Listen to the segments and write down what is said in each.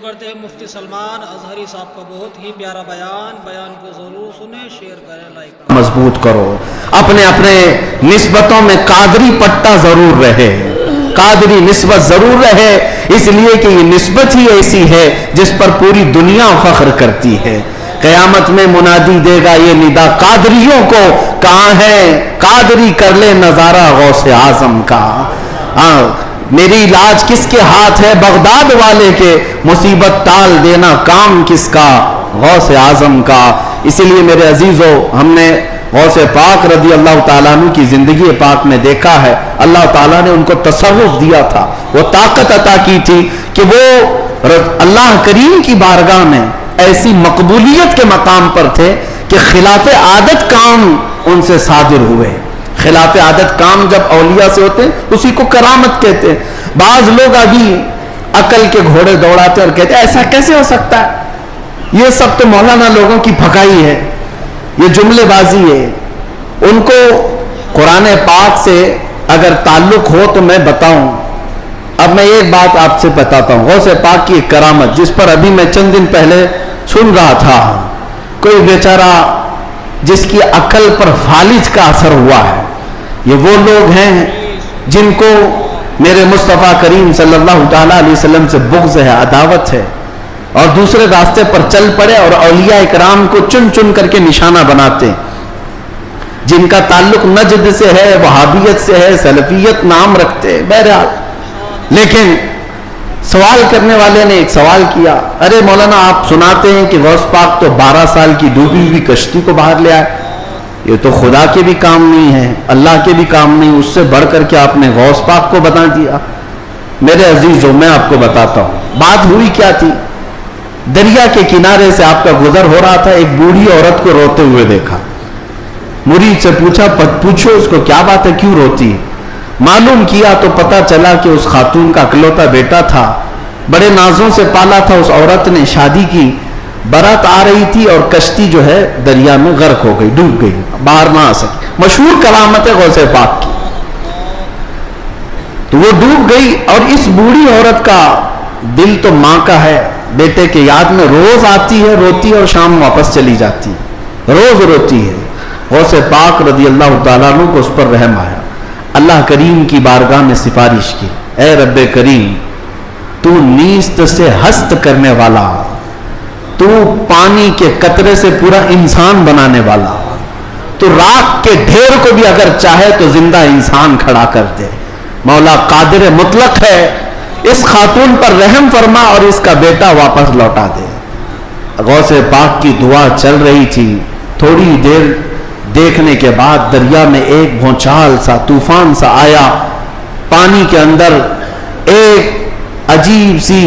کرتے ہیں مفتی سلمان اظہری صاحب کا بہت ہی پیارا بیان کو ضرور سنیں، شیئر کریں، لائک کریں۔ مضبوط کرو، اپنے اپنے نسبتوں میں قادری پٹا ضرور رہے، قادری نسبت ضرور رہے، اس لیے کہ یہ نسبت ہی ایسی ہے جس پر پوری دنیا فخر کرتی ہے۔ قیامت میں منادی دے گا یہ ندا قادریوں کو، کہاں ہے قادری کر لے نظارہ غوث اعظم کا۔ میری علاج کس کے ہاتھ ہے بغداد والے کے، مصیبت ٹال دینا کام کس کا غوث اعظم کا۔ اسی لیے میرے عزیزو، ہم نے غوث پاک رضی اللہ تعالیٰ عنہ کی زندگی پاک میں دیکھا ہے، اللہ تعالیٰ نے ان کو تصرف دیا تھا، وہ طاقت عطا کی تھی کہ وہ اللہ کریم کی بارگاہ میں ایسی مقبولیت کے مقام پر تھے کہ خلاف عادت کام ان سے صادر ہوئے۔ خلاف عادت کام جب اولیاء سے ہوتے ہیں اسی کو کرامت کہتے ہیں۔ بعض لوگ ابھی عقل کے گھوڑے دوڑاتے اور کہتے ہیں ایسا کیسے ہو سکتا ہے، یہ سب تو مولانا لوگوں کی پھکائی ہے، یہ جملے بازی ہے۔ ان کو قرآن پاک سے اگر تعلق ہو تو میں بتاؤں۔ اب میں ایک بات آپ سے بتاتا ہوں، غوث پاک کی ایک کرامت جس پر ابھی میں چند دن پہلے سن رہا تھا، کوئی بیچارہ جس کی عقل پر فالج کا اثر ہوا ہے۔ یہ وہ لوگ ہیں جن کو میرے مصطفیٰ کریم صلی اللہ تعالیٰ علیہ وسلم سے بغض ہے، عداوت ہے، اور دوسرے راستے پر چل پڑے اور اولیاء اکرام کو چن چن کر کے نشانہ بناتے ہیں۔ جن کا تعلق نجد سے ہے، وہابیت سے ہے، سلفیت نام رکھتے ہیں۔ بہرحال لیکن سوال کرنے والے نے ایک سوال کیا، ارے مولانا آپ سناتے ہیں کہ غوث پاک تو 12 سال کی ڈوبی ہوئی کشتی کو باہر لے آئے، یہ تو خدا کے بھی کام نہیں ہے، اللہ کے بھی کام نہیں، اس سے بڑھ کر کے آپ نے غوث پاک کو بتا دیا۔ میرے عزیزو، میں آپ کو بتاتا ہوں بات ہوئی کیا تھی۔ دریا کے کنارے سے آپ کا گزر ہو رہا تھا، ایک بوڑھی عورت کو روتے ہوئے دیکھا۔ مرید سے پوچھا، پوچھو اس کو کیا بات ہے، کیوں روتی ہے؟ معلوم کیا تو پتا چلا کہ اس خاتون کا اکلوتا بیٹا تھا، بڑے نازوں سے پالا تھا، اس عورت نے شادی کی، برات آ رہی تھی اور کشتی جو ہے دریا میں غرق ہو گئی، ڈوب گئی، باہر نہ آ سکی۔ مشہور کرامت ہے غوث پاک کی۔ تو وہ ڈوب گئی اور اس بوڑھی عورت کا دل تو ماں کا ہے، بیٹے کے یاد میں روز آتی ہے، روتی ہے اور شام واپس چلی جاتی ہے، روز روتی ہے۔ غوث پاک رضی اللہ تعالیٰ عنہ کو اس پر رحم آیا، اللہ کریم کی بارگاہ میں سفارش کی، اے رب کریم، تو نیست سے ہست کرنے والا، تو پانی کے قطرے سے پورا انسان بنانے والا، تو راکھ کے ڈھیر کو بھی اگر چاہے تو زندہ انسان کھڑا کر دے، مولا قادر مطلق ہے، اس خاتون پر رحم فرما اور اس کا بیٹا واپس لوٹا دے۔ غوث پاک کی دعا چل رہی تھی، تھوڑی دیر دیکھنے کے بعد دریا میں ایک بھونچال سا، طوفان سا آیا، پانی کے اندر ایک عجیب سی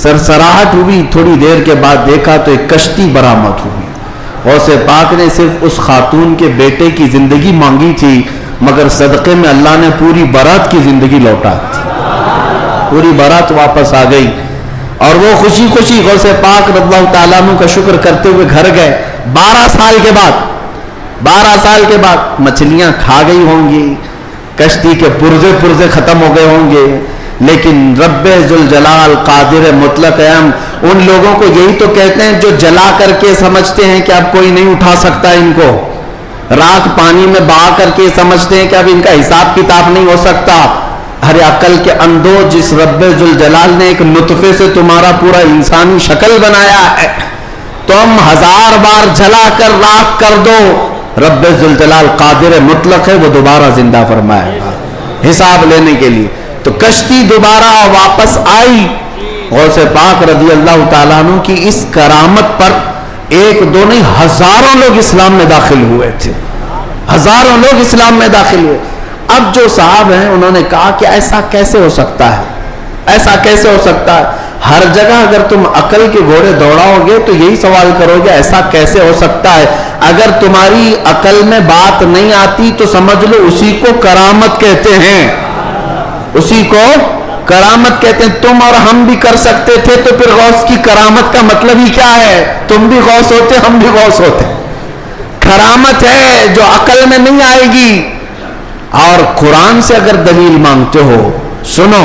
سرسراہٹ ہوئی، تھوڑی دیر کے بعد دیکھا تو ایک کشتی برآمد ہوئی۔ غوث پاک نے صرف اس خاتون کے بیٹے کی زندگی مانگی تھی، مگر صدقے میں اللہ نے پوری برات کی زندگی لوٹا دی، پوری برات واپس آ گئی، اور وہ خوشی خوشی غوث پاک رضی اللہ تعالیٰ عنہ کا شکر کرتے ہوئے گھر گئے۔ 12 سال کے بعد مچھلیاں کھا گئی ہوں گی، کشتی کے پرزے ختم ہو گئے ہوں گے، لیکن رب ذوالجلال قادر مطلق ایم ان لوگوں کو یہی تو کہتے ہیں جو جلا کر کے سمجھتے ہیں کہ اب کوئی نہیں اٹھا سکتا ان کو، راکھ پانی میں بہا کر کے سمجھتے ہیں کہ اب ان کا حساب کتاب نہیں ہو سکتا۔ ہر عقل کے اندھو، جس رب ذوالجلال نے ایک نطفے سے تمہارا پورا انسانی شکل بنایا ہے، تم 1000 بار جلا کر راکھ کر دو، رب ذوالجلال قادر مطلق ہے، وہ دوبارہ زندہ فرمائے گا حساب لینے کے لیے۔ تو کشتی دوبارہ واپس آئی۔ غوث پاک رضی اللہ تعالیٰ عنہ کی اس کرامت پر ایک دو نہیں، ہزاروں لوگ اسلام میں داخل ہوئے تھے، ہزاروں لوگ اسلام میں داخل ہوئے۔ اب جو صاحب ہیں انہوں نے کہا کہ ایسا کیسے ہو سکتا ہے، ایسا کیسے ہو سکتا ہے؟ ہر جگہ اگر تم عقل کے گھوڑے دوڑاؤ گے تو یہی سوال کرو گے ایسا کیسے ہو سکتا ہے۔ اگر تمہاری عقل میں بات نہیں آتی تو سمجھ لو اسی کو کرامت کہتے ہیں، اسی کو کرامت کہتے ہیں۔ تم اور ہم بھی کر سکتے تھے تو پھر غوث کی کرامت کا مطلب ہی کیا ہے؟ تم بھی غوث ہوتے، ہم بھی غوث ہوتے۔ کرامت ہے جو عقل میں نہیں آئے گی۔ اور قرآن سے اگر دلیل مانگتے ہو، سنو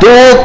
2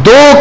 2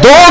2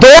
2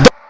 2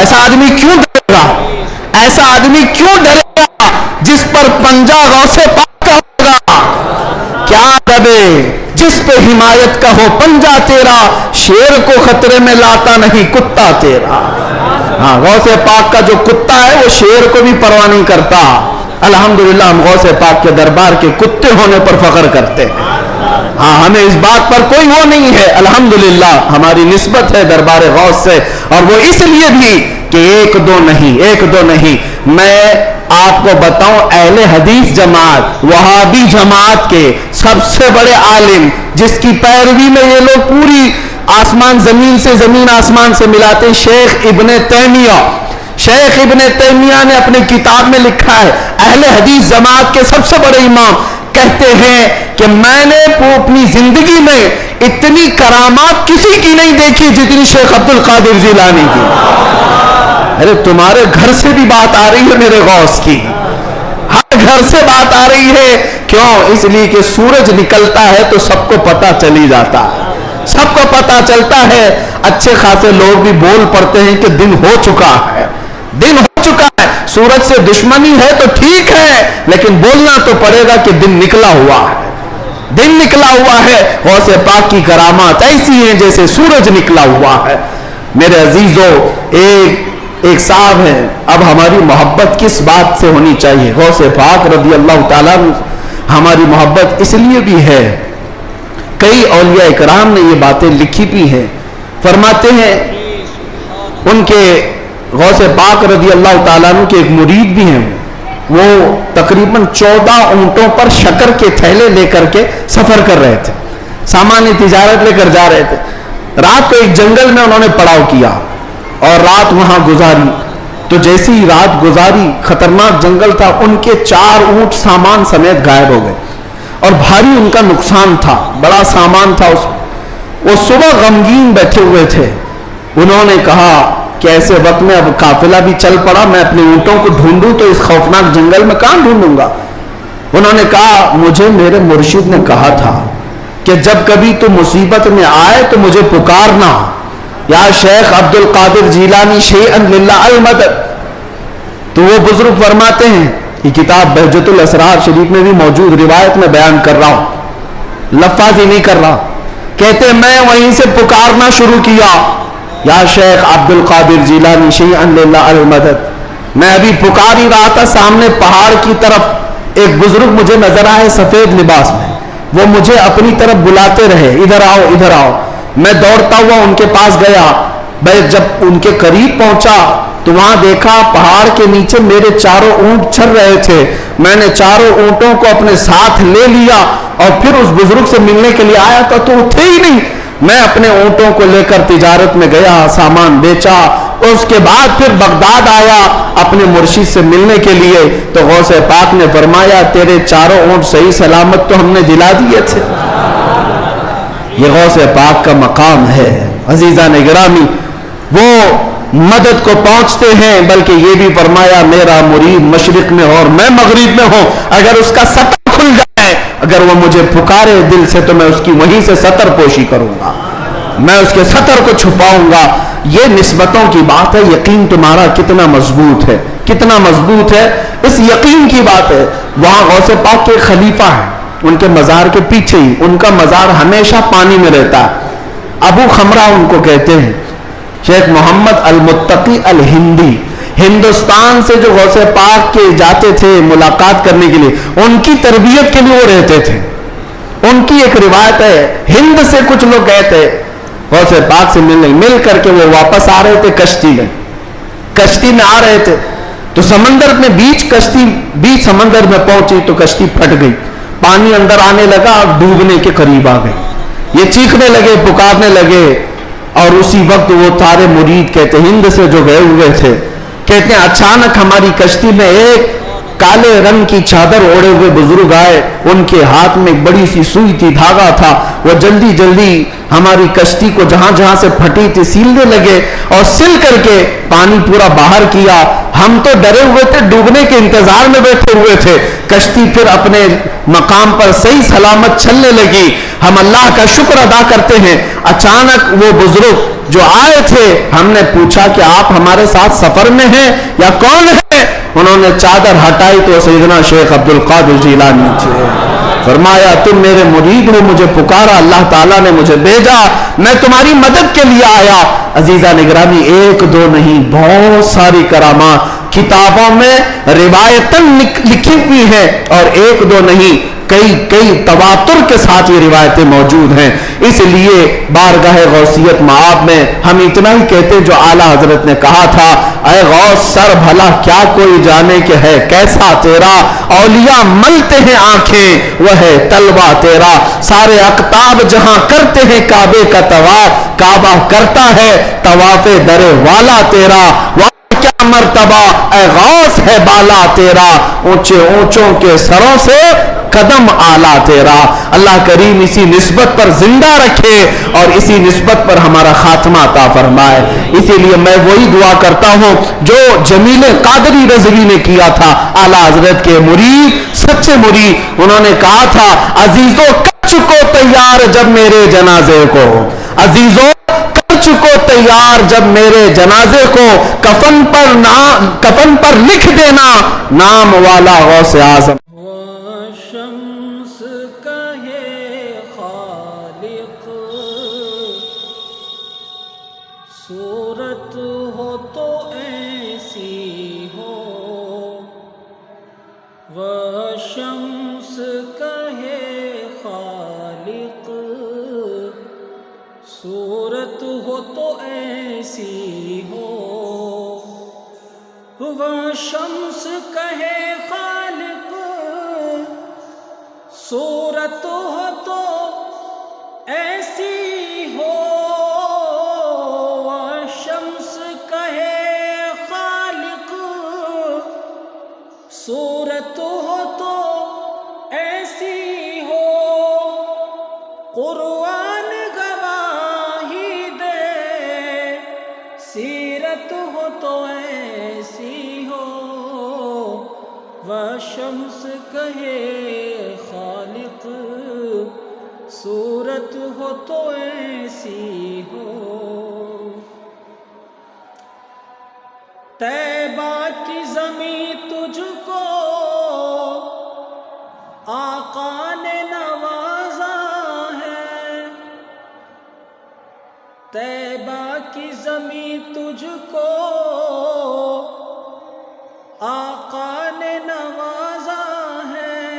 ایسا آدمی کیوں ڈرے گا؟ ایسا آدمی کیوں ڈرے گا جس پر پنجہ غوث پاک کا ہوگا؟ کیا دبے جس پہ حمایت کا ہو پنجہ تیرا، شیر کو خطرے میں لاتا نہیں کتا تیرا۔ ہاں، غوث پاک کا جو کتا ہے وہ شیر کو بھی پرواہ نہیں کرتا۔ الحمدللہ ہم غوث پاک کے دربار کے کتے ہونے پر فخر کرتے ہیں۔ ہاں، ہمیں اس بات پر کوئی وہ نہیں ہے، الحمدللہ ہماری نسبت ہے دربار غوث سے، اور وہ اس لیے بھی کہ ایک دو نہیں۔ میں آپ کو بتاؤں، اہل حدیث جماعت، وہابی جماعت کے سب سے بڑے عالم جس کی پیروی میں یہ لوگ پوری آسمان زمین سے، زمین آسمان سے ملاتے ہیں، شیخ ابن تیمیہ نے اپنی کتاب میں لکھا ہے، اہل حدیث جماعت کے سب سے بڑے امام کہتے ہیں کہ میں نے اپنی زندگی میں اتنی کرامات کسی کی نہیں دیکھی جتنی شیخ عبد القادر جیلانی کی۔ ارے تمہارے گھر سے بھی بات آ رہی ہے میرے غوث کی، ہر گھر سے بات آ رہی ہے۔ کیوں؟ اس لیے کہ سورج نکلتا ہے تو سب کو پتہ چلی جاتا ہے، سب کو پتہ چلتا ہے۔ اچھے خاصے لوگ بھی بول پڑتے ہیں کہ دن ہو چکا ہے، دن ہو چکا ہے۔ سورج سے دشمنی ہے تو ٹھیک ہے، لیکن بولنا تو پڑے گا کہ دن نکلا ہوا ہے، دن نکلا ہوا ہے۔ غوث پاک کی کرامات ایسی ہیں جیسے سورج نکلا ہوا ہے۔ میرے عزیزو، ایک صاحب ہیں، اب ہماری محبت کس بات سے ہونی چاہیے؟ غوث پاک رضی اللہ تعالیٰ ہماری محبت اس لیے بھی ہے، کئی اولیاء اکرام نے یہ باتیں لکھی بھی ہیں، فرماتے ہیں ان کے غوث پاک رضی اللہ تعالیٰ عنہ کے ایک مرید بھی ہیں، وہ تقریباً 14 اونٹوں پر شکر کے تھیلے لے کر کے سفر کر رہے تھے، سامان تجارت لے کر جا رہے تھے۔ رات کو ایک جنگل میں انہوں نے پڑاؤ کیا اور رات وہاں گزاری، تو جیسی ہی رات گزاری، خطرناک جنگل تھا، ان کے 4 اونٹ سامان سمیت غائب ہو گئے اور بھاری ان کا نقصان تھا، بڑا سامان تھا اس میں۔ وہ صبح غمگین بیٹھے ہوئے تھے، انہوں نے کہا کہ ایسے وقت میں اب قافلہ بھی چل پڑا، میں اپنے اونٹوں کو ڈھونڈوں تو اس خوفناک جنگل میں کہاں ڈھونڈوں گا؟ انہوں نے کہا مجھے میرے مرشد نے کہا تھا کہ جب کبھی تو مصیبت میں آئے تو مجھے پکارنا، یا شیخ عبد القادر جیلانی شیئن للہ المدد۔ تو وہ بزرگ فرماتے ہیں، یہ کتاب بہجت الاسرار شریف میں بھی موجود، روایت میں بیان کر رہا ہوں، لفظ ہی نہیں کر رہا، کہتے ہیں میں وہیں سے پکارنا شروع کیا، یا شیخ عبد القادر جیلانی شیئن للہ المدد۔ میں ابھی پکار ہی رہا تھا، سامنے پہاڑ کی طرف ایک بزرگ مجھے نظر آئے سفید لباس میں، وہ مجھے اپنی طرف بلاتے رہے، ادھر آؤ ادھر آؤ۔ میں دوڑتا ہوا ان کے پاس گیا، میں جب ان کے قریب پہنچا تو وہاں دیکھا پہاڑ کے نیچے میرے 4 اونٹ چر رہے تھے۔ میں نے 4 اونٹوں کو اپنے ساتھ لے لیا اور پھر اس بزرگ سے ملنے کے لیے آیا تھا تو وہ تھے ہی نہیں۔ میں اپنے اونٹوں کو لے کر تجارت میں گیا، سامان بیچا، اس کے بعد پھر بغداد آیا اپنے مرشد سے ملنے کے لیے، تو غوث پاک نے فرمایا تیرے 4 اونٹ صحیح سلامت تو ہم نے دلا دیے تھے۔ یہ غوث پاک کا مقام ہے عزیزان گرامی، وہ مدد کو پہنچتے ہیں، بلکہ یہ بھی فرمایا میرا مرید مشرق میں ہو اور میں مغرب میں ہوں، اگر اس کا سطر کھل جائے، اگر وہ مجھے پکارے دل سے تو میں اس کی وہیں سے سطر پوشی کروں گا، میں اس کے سطر کو چھپاؤں گا۔ یہ نسبتوں کی بات ہے، یقین تمہارا کتنا مضبوط ہے، کتنا مضبوط ہے، اس یقین کی بات ہے۔ وہاں غوث پاک کے خلیفہ ہیں، ان کے مزار کے پیچھے ہی، ان کا مزار ہمیشہ پانی میں رہتا ہے، ابو خمرہ ان کو کہتے ہیں، شیخ محمد المتقی الہندی، ہندوستان سے جو غوث پاک کے جاتے تھے ملاقات کرنے کے لیے، ان کی تربیت کے لیے وہ رہتے تھے۔ ان کی ایک روایت ہے، ہند سے کچھ لوگ گئے تھے غوث پاک سے ملنے، مل کر کے وہ واپس آ رہے تھے کشتی میں آ رہے تھے، تو سمندر میں بیچ سمندر میں پہنچی تو کشتی پھٹ گئی، پانی اندر آنے لگا اور ڈوبنے کے قریب آ گئی۔ یہ چیخنے لگے، پکارنے لگے، اور اسی وقت وہ سارے مرید کہتے ہند سے جو گئے ہوئے تھے، کہتے ہیں اچانک ہماری کشتی میں ایک کالے رنگ کی چادر اوڑے ہوئے بزرگ آئے، ان کے ہاتھ میں ایک بڑی سی سوئی تھی، دھاگا تھا، وہ جلدی جلدی ہماری کشتی کو جہاں جہاں سے پھٹی تھی سیلنے لگے اور سل کر کے پانی پورا باہر کیا۔ ہم تو ڈرے ہوئے تھے، ڈوبنے کے انتظار میں بیٹھے ہوئے تھے۔ کشتی پھر اپنے مقام پر صحیح سلامت چلنے لگی۔ ہم اللہ کا شکر ادا کرتے ہیں۔ اچانک وہ بزرگ جو آئے تھے، ہم نے پوچھا کہ آپ ہمارے ساتھ سفر میں ہیں یا کون ہے؟ انہوں نے چادر ہٹائی تو سیدنا شیخ عبد القادر جیلانی تھے۔ فرمایا تم میرے مرید ہو، مجھے پکارا، اللہ تعالیٰ نے مجھے بھیجا، میں تمہاری مدد کے لیے آیا۔ عزیزہ نگرامی، ایک دو نہیں، بہت ساری کرامات کتابوں میں روایتاً لکھی ہوئی ہیں، اور ایک دو نہیں، کئی تواتر کے ساتھ یہ روایتیں موجود ہیں۔ اس لیے بارگاہ غوثیت مآب میں ہم اتنا ہی کہتے جو اعلیٰ حضرت نے کہا تھا، اے غوث سر بھلا کیا کوئی جانے کہ ہے کیسا تیرا، اولیاء ملتے ہیں آنکھیں وہ ہے طلبہ تیرا، سارے اقطاب جہاں کرتے ہیں کعبے کا طواف، کعبہ کرتا ہے طواف در والا تیرا، کیا مرتبہ اے غوث ہے بالا تیرا، اونچے اونچوں کے سروں سے قدم آلہ تیرا۔ اللہ کریم اسی نسبت پر زندہ رکھے اور اسی نسبت پر ہمارا خاتمہ عطا فرمائے۔ اسی لیے میں وہی دعا کرتا ہوں جو جمیل قادری رضوی نے کیا تھا، اعلیٰ حضرت کے مرید، سچے مرید۔ انہوں نے کہا تھا عزیزو کر چکو تیار جب میرے جنازے کو، عزیزو چکو تیار جب میرے جنازے کو، کفن پر لکھ دینا نام والا غوث اعظم۔ وہ شمس کہے خالق، صورت ہو تو ایسی ہو، وہ شمس کہے خالق، صورت ہو تو ایسی ہو، وہ شمس کہے خالق، صورت ہو تو ایسی ہو، وہ شمس کہے خالق، صورت ہو تو ایسی ہو، قرآن سیرت ہو تو ایسی ہو، وہ شمس کہے خالق، صورت ہو تو ایسی ہو۔ طیبہ کی زمین تجھ کو آقا نے نوازا ہے، طیبہ کی زمین تجھ کو آقا نے نوازا ہے،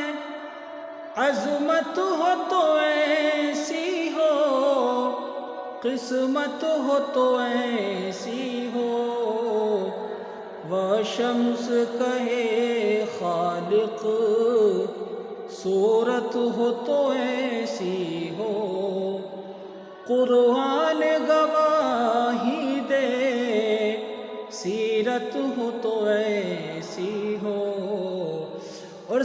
عظمت ہو تو ایسی ہو، قسمت ہو تو ایسی ہو، وہ شمس کہے خالق، صورت ہو تو ایسی ہو، قرآن گواہی دے، سیرت ہو تو ایسی ہو۔ اور